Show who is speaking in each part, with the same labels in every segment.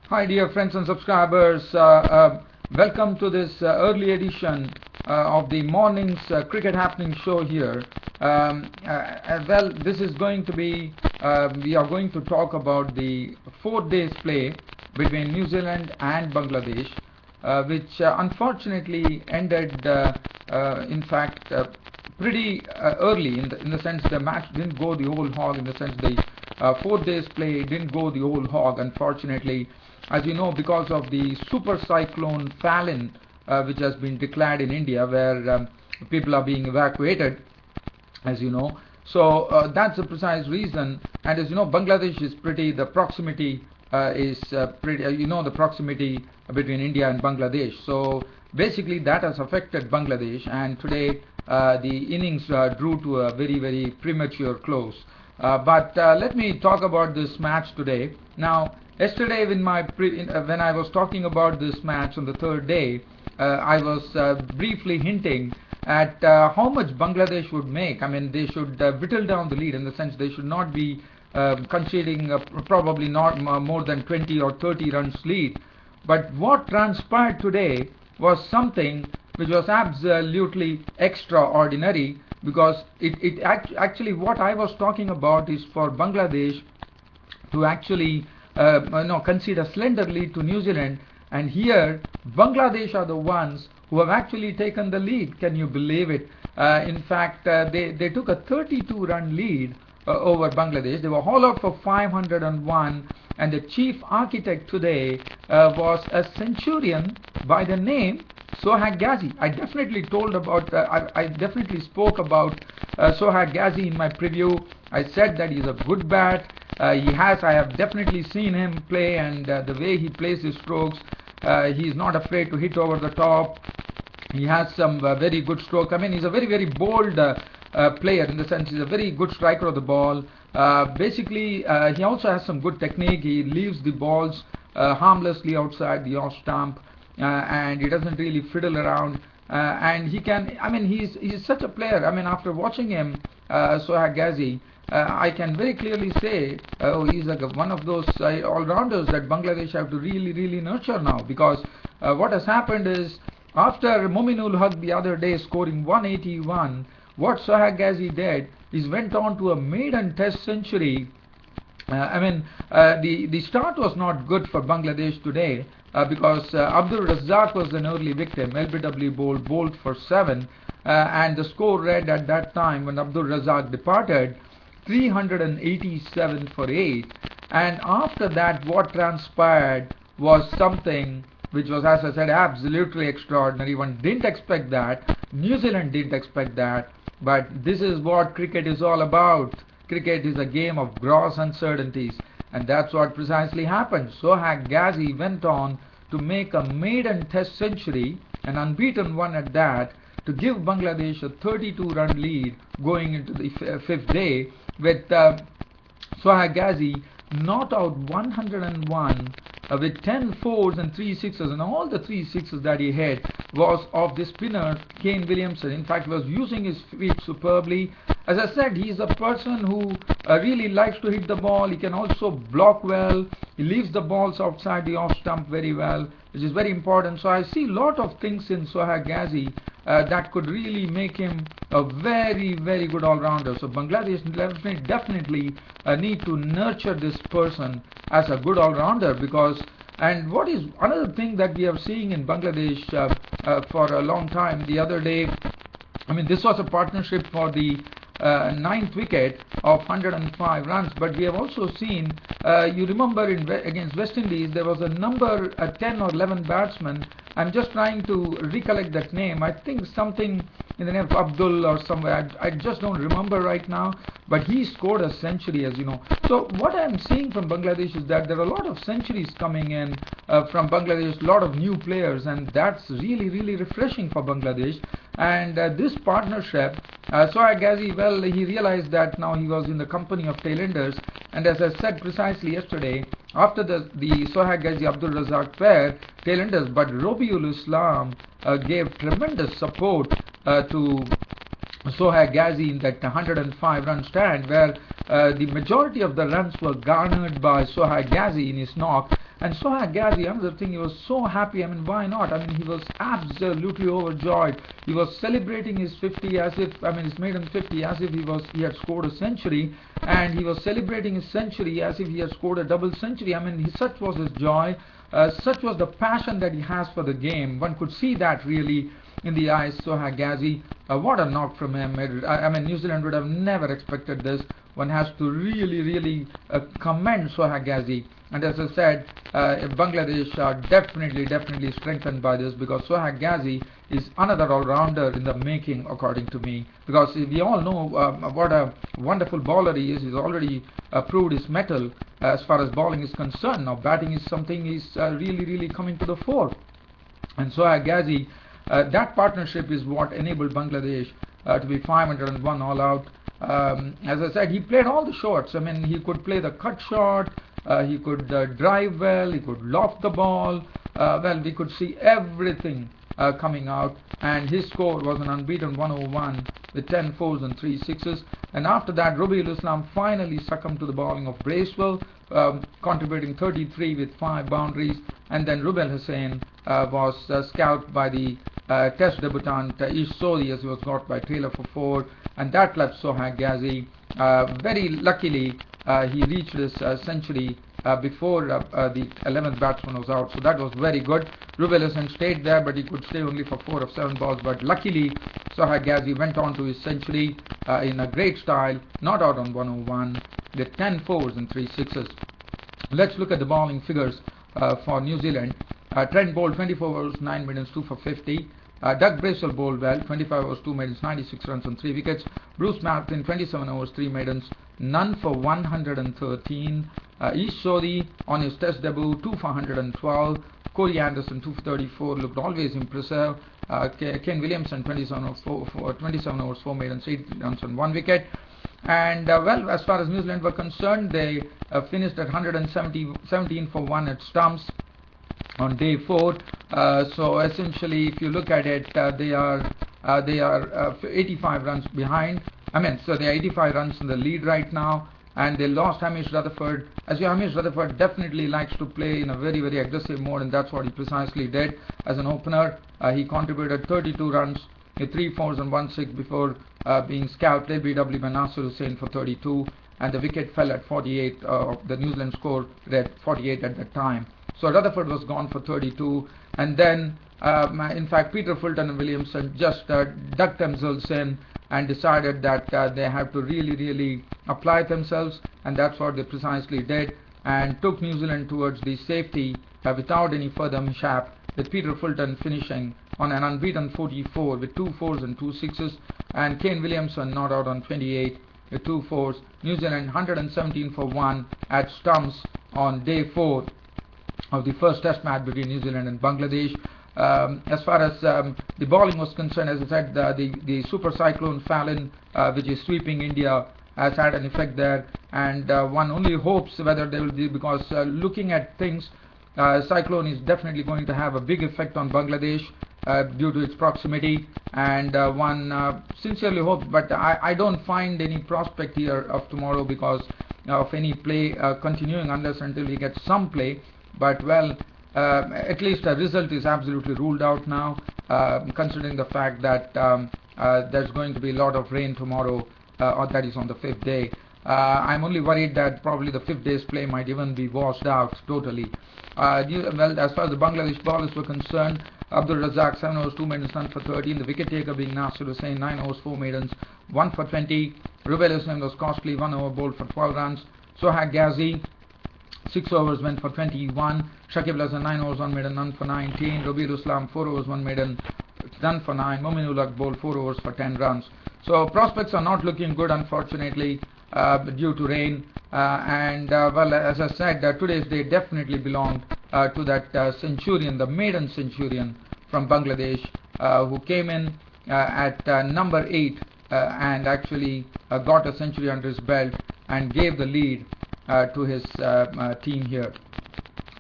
Speaker 1: Hi dear friends and subscribers, welcome to this early edition of the morning's cricket happening show here. Well, this is going to be, we are going to talk about the 4 days play between New Zealand and Bangladesh, which unfortunately ended, in fact, pretty early in the sense the match didn't go the whole hog, in the sense the 4 days play didn't go the whole hog, unfortunately. As you know, because of the super cyclone Fallon, which has been declared in India, where people are being evacuated, as you know. So that's the precise reason. And as you know, Bangladesh is pretty, the proximity is pretty, the proximity between India and Bangladesh. So basically that has affected Bangladesh, and today the innings drew to a very, very premature close. But let me talk about this match today. Now, yesterday when I was talking about this match on the third day, I was briefly hinting at how much Bangladesh would make. I mean, they should whittle down the lead, in the sense they should not be conceding probably not more than 20 or 30 runs lead. But what transpired today was something which was absolutely extraordinary, because actually what I was talking about is for Bangladesh to actually concede a slender lead to New Zealand, and here Bangladesh are the ones who have actually taken the lead. Can you believe it? In fact, they took a 32-run lead over Bangladesh. They were hauled out for 501, and the chief architect today was a centurion by the name Sohag Gazi. I definitely I definitely spoke about Sohag Gazi in my preview. I said that he's a good bat. I have definitely seen him play, and the way he plays his strokes, he's not afraid to hit over the top. He has some very good stroke. I mean, he's a very, very bold player, in the sense he's a very good striker of the ball. Basically, he also has some good technique. He leaves the balls harmlessly outside the off stump, and he doesn't really fiddle around. And he can, I mean, he's such a player. I mean, after watching him, Sohag Gazi, I can very clearly say he's like one of those all-rounders that Bangladesh have to really, really nurture now, because what has happened is, after Mominul Haq the other day scoring 181, what Sohag Gazi did is went on to a maiden test century. The start was not good for Bangladesh today, because Abdul Razzaq was an early victim. LBW bowled for 7, and the score read at that time, when Abdul Razzaq departed, 387 for 8. And after that, what transpired was something which was, as I said, absolutely extraordinary. One didn't expect that. New Zealand didn't expect that. But this is what cricket is all about. Cricket is a game of gross uncertainties, and that's what precisely happened. Sohag Gazi went on to make a maiden test century, an unbeaten one at that, to give Bangladesh a 32-run lead going into the fifth day, with Sohag Gazi not out 101 with 10 fours and 3 sixes, and all the 3 sixes that he hit was of the spinner Kane Williamson. In fact, he was using his feet superbly. As I said, he is a person who really likes to hit the ball. He can also block well. He leaves the balls outside the off stump very well, which is very important. So I see a lot of things in Sohag Gazi that could really make him a very, very good all-rounder. So Bangladesh definitely need to nurture this person as a good all-rounder, because, and what is another thing that we are seeing in Bangladesh for a long time, the other day, I mean, this was a partnership for the ninth wicket of 105 runs, but we have also seen, you remember against West Indies, there was a number 10 or 11 batsman. I'm just trying to recollect that name. I think something in the name of Abdul or somewhere. I just don't remember right now, but he scored a century, as you know. So what I'm seeing from Bangladesh is that there are a lot of centuries coming in from Bangladesh, a lot of new players, and that's really, really refreshing for Bangladesh. And this partnership, Sohag Gazi, well, he realized that now he was in the company of tailenders, and as I said precisely yesterday, after the Sohag Gazi Abdul Razzaq pair, tailenders, but Robiul Islam gave tremendous support to Sohag Gazi in that 105-run stand, where the majority of the runs were garnered by Sohag Gazi in his knock. And Sohag Gazi, another thing, he was so happy. I mean, why not? I mean, he was absolutely overjoyed. He was celebrating his 50 as if, I mean, his maiden 50 as if he had scored a century, and he was celebrating his century as if he had scored a double century. I mean, such was his joy, such was the passion that he has for the game. One could see that really in the eyes. Sohag Gazi, what a knock from him. I mean, New Zealand would have never expected this. One has to really commend Sohag Gazi. And as I said, Bangladesh are definitely strengthened by this, because Sohag Gazi is another all-rounder in the making, according to me. Because we all know what a wonderful bowler he is. He's already proved his mettle as far as bowling is concerned. Now batting is something he's really coming to the fore. And Sohag Gazi, that partnership is what enabled Bangladesh to be 501 all out. As I said, he played all the shots. I mean, he could play the cut shot, he could drive well, he could loft the ball. Well, we could see everything coming out, and his score was an unbeaten 101 with 10 fours and 3 sixes. And after that, Rubiul Islam finally succumbed to the bowling of Bracewell, contributing 33 with 5 boundaries. And then Rubiul Hussain was scalped by the Test debutant Ish Sodhi, as he was got by Taylor for 4, and that left Sohag Gazi. Very luckily, he reached his century before the 11th batsman was out, so that was very good. Rubiul Hussain stayed there, but he could stay only for 4 of 7 balls. But luckily, Sohag Gazi went on to his century in a great style, not out on 101 with 10 fours and 3 sixes. Let's look at the bowling figures for New Zealand. Trent bowled 24 overs, 9 maidens, 2 for 50. Doug Bracewell bowled well, 25 overs, 2 maidens, 96 runs and 3 wickets. Bruce Martin, 27 overs, 3 maidens, none for 113. Ish Sodhi on his Test debut, 2 for 112. Corey Anderson, 2 for 34, looked always impressive. Ken Williamson, 27 overs, 4 maidens, 8 runs and 1 wicket. And well, as far as New Zealand were concerned, they finished at 117 for 1 at stumps on day 4. So essentially, if you look at it, they are 85 runs behind. I mean, so they are 85 runs in the lead right now, and they lost Hamish Rutherford. As you know, Hamish Rutherford definitely likes to play in a very aggressive mode, and that's what he precisely did as an opener. He contributed 32 runs with 3 fours and 1 6 before being scalped LBW by Nasir Hussain for 32, and the wicket fell at 48. The New Zealand score read 48 at that time. So Rutherford was gone for 32, and then in fact Peter Fulton and Williamson just dug themselves in and decided that they have to really apply themselves, and that's what they precisely did, and took New Zealand towards the safety without any further mishap, with Peter Fulton finishing on an unbeaten 44 with 2 fours and 2 sixes, and Kane Williamson not out on 28 with 2 fours. New Zealand 117 for 1 at stumps on day 4 of the first Test match between New Zealand and Bangladesh. As far as the bowling was concerned, as I said, the super cyclone Fallon, which is sweeping India, has had an effect there, and one only hopes whether there will be, because looking at things, cyclone is definitely going to have a big effect on Bangladesh due to its proximity, and one sincerely hopes, but I don't find any prospect here of tomorrow because of any play continuing unless until he gets some play. But well, at least a result is absolutely ruled out now, considering the fact that there's going to be a lot of rain tomorrow, or that is on the 5th day. I'm only worried that probably the 5th day's play might even be washed out totally. Well, as far as the Bangladesh bowlers were concerned, Abdul Razak 7 overs, 2 maidens, none for 13. The wicket taker being Nasir Hussain, 9 overs, 4 maidens, 1 for 20. Rubiul Hussain was costly, 1 over bowled for 12 runs. Sohag Gazi, 6 overs, went for 21. Shakib Al Hasan 9 overs, 1 maiden, none for 19. Rubiul Islam 4 overs, 1 maiden, none for 9. Mominul Haq bowled 4 overs for 10 runs. So prospects are not looking good, unfortunately, due to rain. Well, as I said, today's day definitely belonged to that centurion, the maiden centurion from Bangladesh, who came in at number 8 and actually got a century under his belt and gave the lead to his team here.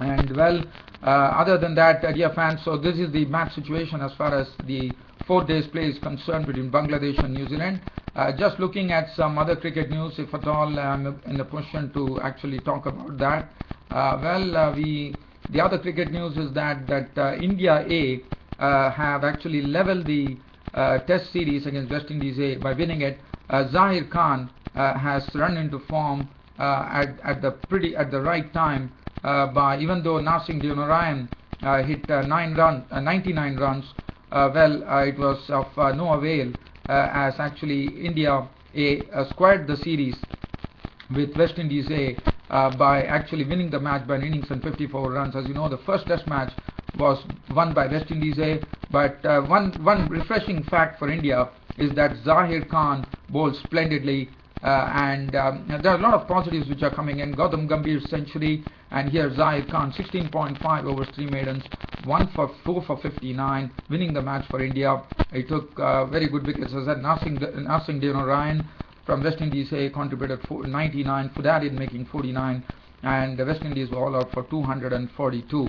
Speaker 1: And well, other than that, dear fans, so this is the match situation as far as the 4 days play is concerned between Bangladesh and New Zealand. Just looking at some other cricket news, if at all I'm in a position to actually talk about that. The other cricket news is that India A have actually leveled the Test series against West Indies A by winning it. Zahir Khan has run into form at the right time by, even though Nasing Deonarayan hit 99 runs. It was of no avail as actually India A squared the series with West Indies A by actually winning the match by an innings and 54 runs. As you know, the first Test match was won by West Indies A, but one refreshing fact for India is that Zahir Khan bowled splendidly, and there are a lot of positives which are coming in. Gautam Gambhir's century, and here Zahir Khan 16.5 overs, 3 maidens, 4 for 59, winning the match for India. He took very good wickets. As I said, Nasing Deonarayan from West Indies A contributed 99, Fudadin making 49, and West Indies were all out for 242.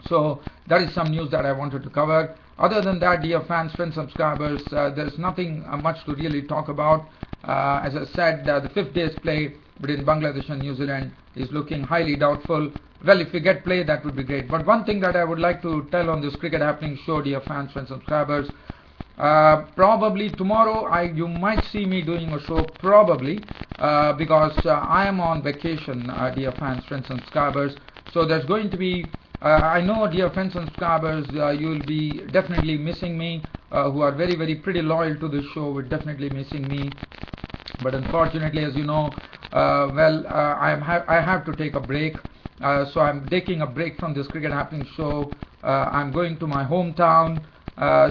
Speaker 1: So that is some news that I wanted to cover. Other than that, dear fans, friends, subscribers, there is nothing much to really talk about. As I said, the 5th day's play between Bangladesh and New Zealand is looking highly doubtful. Well, if we get play, that would be great. But one thing that I would like to tell on this Cricket Happening show, dear fans, friends, subscribers, probably tomorrow you might see me doing a show, probably, because I am on vacation, dear fans, friends, and subscribers. So there's going to be, I know, dear friends and subscribers, you will be definitely missing me, who are very, very pretty loyal to this show, will definitely missing me. But unfortunately, as you know, I have to take a break. So I'm taking a break from this Cricket Happening show. I'm going to my hometown.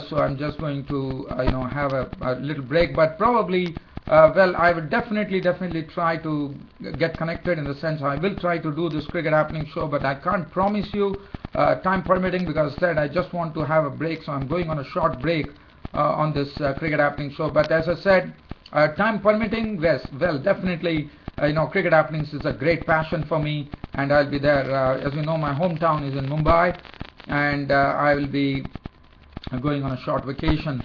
Speaker 1: So I'm just going to have a little break, but probably I will definitely try to get connected, in the sense I will try to do this Cricket Happening show, but I can't promise you time permitting, because I said I just want to have a break. So I'm going on a short break on this Cricket Happening show, but as I said, time permitting, yes, definitely, Cricket Happenings is a great passion for me, and I'll be there. As you know, my hometown is in Mumbai, and I will be going on a short vacation.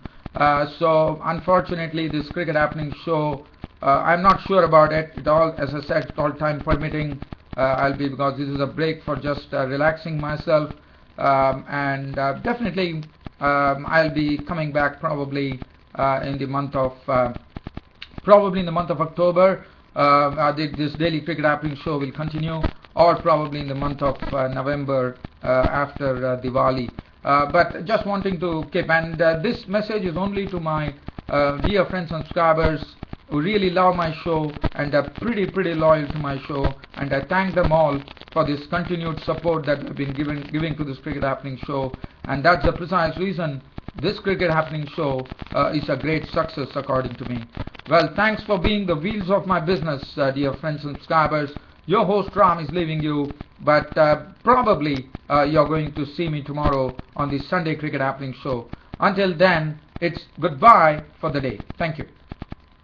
Speaker 1: So unfortunately, this Cricket Happening show, I'm not sure about it at all. As I said, all time permitting, because this is a break for just relaxing myself, and definitely I'll be coming back probably in the month of October. This daily Cricket Happening show will continue, or probably in the month of November after Diwali. But just wanting to keep, and this message is only to my dear friends and subscribers who really love my show and are pretty loyal to my show, and I thank them all for this continued support that we've been giving to this Cricket Happening show, and that's the precise reason this Cricket Happening show is a great success, according to me. Well, thanks for being the wheels of my business, dear friends and subscribers. Your host Ram is leaving you, but probably you're going to see me tomorrow on the Sunday Cricket Happening show. Until then, it's goodbye for the day. Thank you.